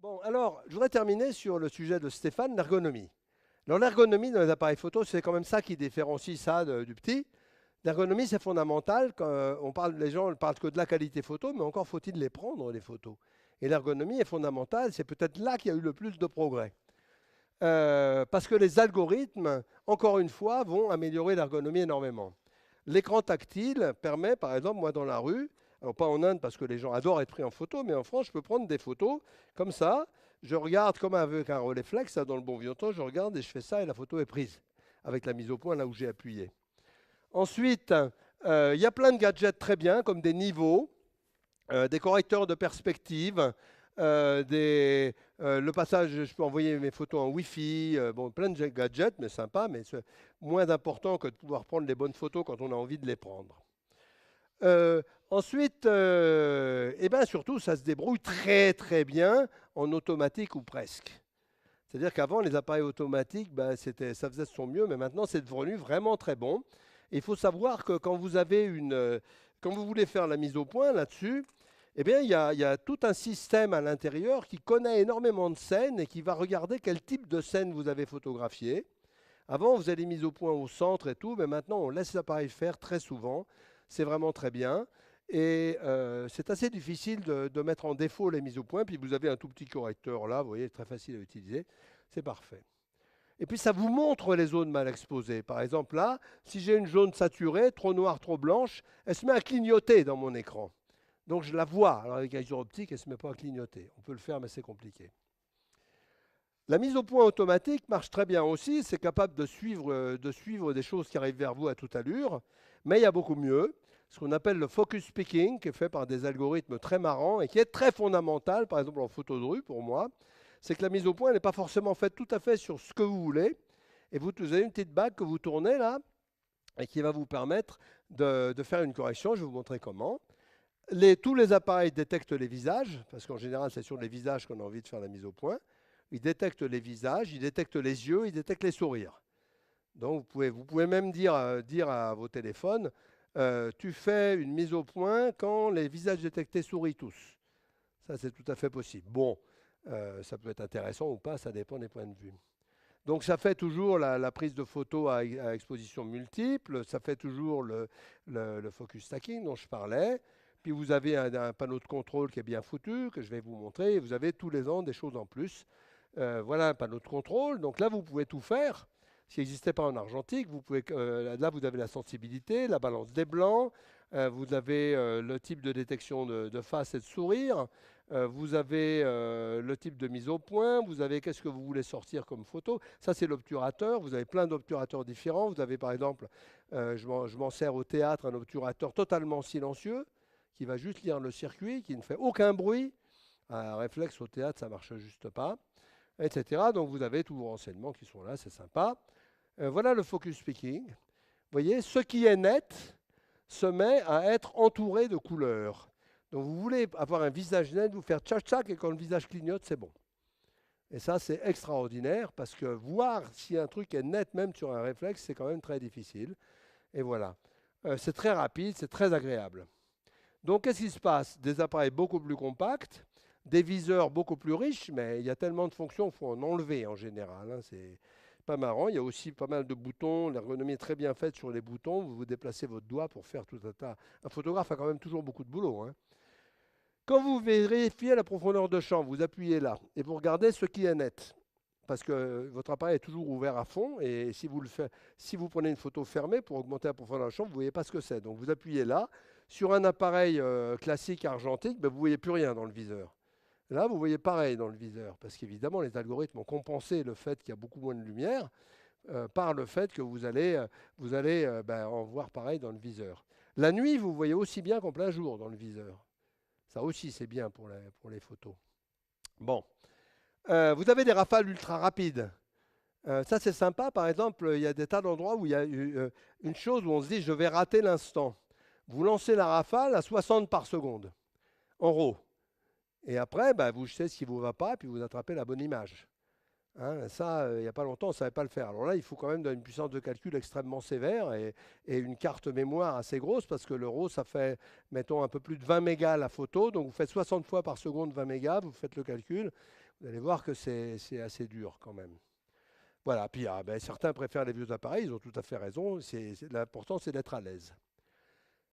Bon, alors, je voudrais terminer sur le sujet de Stéphane, l'ergonomie. Alors, l'ergonomie dans les appareils photo, c'est quand même ça qui différencie ça du petit. L'ergonomie, c'est fondamental. Quand les gens ne parlent que de la qualité photo, mais encore faut-il les prendre, les photos. Et l'ergonomie est fondamentale. C'est peut-être là qu'il y a eu le plus de progrès. Parce que les algorithmes, encore une fois, vont améliorer l'ergonomie énormément. L'écran tactile permet, par exemple, moi dans la rue, alors pas en Inde parce que les gens adorent être pris en photo, mais en France, je peux prendre des photos comme ça. Je regarde comme avec un réflexe, ça, dans le bon vieux temps, je regarde et je fais ça et la photo est prise avec la mise au point là où j'ai appuyé. Ensuite, il y a plein de gadgets très bien, comme des niveaux, des correcteurs de perspective, le passage, je peux envoyer mes photos en Wi-Fi, bon, plein de gadgets, mais sympa, mais c'est moins important que de pouvoir prendre les bonnes photos quand on a envie de les prendre. Ensuite, et ben surtout, ça se débrouille très très bien en automatique ou presque. C'est-à-dire qu'avant, les appareils automatiques, ben, ça faisait de son mieux, mais maintenant, c'est devenu vraiment très bon. Et il faut savoir que quand vous avez quand vous voulez faire la mise au point là-dessus, eh bien, il y a tout un système à l'intérieur qui connaît énormément de scènes et qui va regarder quel type de scène vous avez photographié. Avant, on faisait les mises au point au centre et tout, mais maintenant, on laisse l'appareil faire très souvent. C'est vraiment très bien. Et c'est assez difficile de mettre en défaut les mises au point. Puis vous avez un tout petit correcteur là, vous voyez, très facile à utiliser. C'est parfait. Et puis ça vous montre les zones mal exposées. Par exemple là, si j'ai une zone saturée, trop noire, trop blanche, elle se met à clignoter dans mon écran. Donc je la vois. Alors avec un viseur optique, elle ne se met pas à clignoter. On peut le faire, mais c'est compliqué. La mise au point automatique marche très bien aussi. C'est capable de suivre des choses qui arrivent vers vous à toute allure. Mais il y a beaucoup mieux. Ce qu'on appelle le focus picking, qui est fait par des algorithmes très marrants et qui est très fondamental, par exemple en photo de rue pour moi, c'est que la mise au point n'est pas forcément faite tout à fait sur ce que vous voulez. Et vous avez une petite bague que vous tournez là et qui va vous permettre de faire une correction. Je vais vous montrer comment. Tous les appareils détectent les visages, parce qu'en général, c'est sur les visages qu'on a envie de faire la mise au point. Ils détectent les visages, ils détectent les yeux, ils détectent les sourires. Donc, vous pouvez même dire à vos téléphones, tu fais une mise au point quand les visages détectés sourient tous. Ça, c'est tout à fait possible. Bon, ça peut être intéressant ou pas, ça dépend des points de vue. Donc, ça fait toujours la prise de photos à exposition multiple, ça fait toujours le focus stacking dont je parlais. Puis vous avez un panneau de contrôle qui est bien foutu, que je vais vous montrer. Et vous avez tous les ans des choses en plus. Voilà un panneau de contrôle. Donc là, vous pouvez tout faire. S'il n'existait pas en argentique, là, vous avez la sensibilité, la balance des blancs, vous avez le type de détection de face et de sourire, vous avez le type de mise au point, vous avez qu'est-ce que vous voulez sortir comme photo. Ça, c'est l'obturateur. Vous avez plein d'obturateurs différents. Vous avez, par exemple, je m'en sers au théâtre, un obturateur totalement silencieux qui va juste lire le circuit, qui ne fait aucun bruit. Un réflexe au théâtre, ça ne marche juste pas, etc. Donc vous avez tous vos renseignements qui sont là, c'est sympa. Voilà le focus picking. Vous voyez, ce qui est net se met à être entouré de couleurs. Donc vous voulez avoir un visage net, vous faire tchac-tchac, et quand le visage clignote, c'est bon. Et ça, c'est extraordinaire, parce que voir si un truc est net, même sur un réflexe, c'est quand même très difficile. Et voilà. C'est très rapide, c'est très agréable. Donc, qu'est-ce qui se passe? Des appareils beaucoup plus compacts, des viseurs beaucoup plus riches, mais il y a tellement de fonctions qu'il faut en enlever en général. Hein, c'est pas marrant. Il y a aussi pas mal de boutons. L'ergonomie est très bien faite sur les boutons. Vous déplacez votre doigt pour faire tout un tas. Un photographe a quand même toujours beaucoup de boulot. Hein. Quand vous vérifiez la profondeur de champ, vous appuyez là et vous regardez ce qui est net. Parce que votre appareil est toujours ouvert à fond et si vous prenez une photo fermée pour augmenter la profondeur de champ, vous ne voyez pas ce que c'est. Donc vous appuyez là. Sur un appareil classique argentique, ben, vous ne voyez plus rien dans le viseur. Là, vous voyez pareil dans le viseur, parce qu'évidemment, les algorithmes ont compensé le fait qu'il y a beaucoup moins de lumière par le fait que vous allez en voir pareil dans le viseur. La nuit, vous voyez aussi bien qu'en plein jour dans le viseur. Ça aussi, c'est bien pour les photos. Bon. Vous avez des rafales ultra rapides. Ça, c'est sympa. Par exemple, il y a des tas d'endroits où il y a une chose où on se dit, je vais rater l'instant. Vous lancez la rafale à 60 par seconde, en RAW. Et après, bah, vous jetez ce qui ne vous va pas, puis vous attrapez la bonne image. Hein, ça, il n'y a pas longtemps, on ne savait pas le faire. Alors là, il faut quand même une puissance de calcul extrêmement sévère et une carte mémoire assez grosse parce que le RAW, ça fait, mettons, un peu plus de 20 mégas la photo. Donc vous faites 60 fois par seconde 20 mégas, vous faites le calcul. Vous allez voir que c'est assez dur quand même. Voilà, puis ben, certains préfèrent les vieux appareils, ils ont tout à fait raison. L'important, c'est d'être à l'aise.